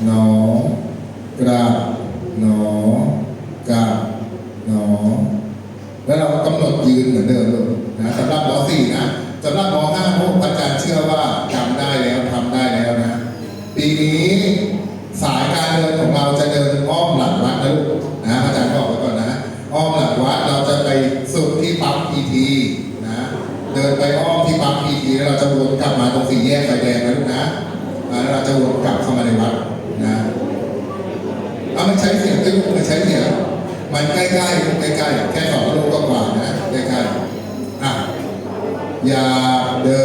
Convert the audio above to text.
หนอกระหนอกระหนอแล้วเรากำหนดยืนเหมือนเดิมลูกนะสำหรับม .4 นะสำหรับม .5 พวกอาจารย์เชื่อว่าจำได้แล้วทำได้แล้วนะปีนี้สายการเดินของเราจะเดินอ้อมหลังวัดนะลูกนะอาจารย์บอกไว้ก่อนนะอ้อมหลังวัดเราจะไปสุดที่ปั๊มพีทีนะเดินไปอ้อมที่ปั๊มพีทีแล้วเราจะวนกลับมาตรงสี่แยกไฟแดงนะลูกนะแล้วเราจะวนกลับเข้ามาในวัดนะเอามันใช้เสียงด้วยลูกมันใช้เสียงมันใกล้ๆใกล้ๆแค่2 โลกว่านะใกล้ๆอย่าเดิ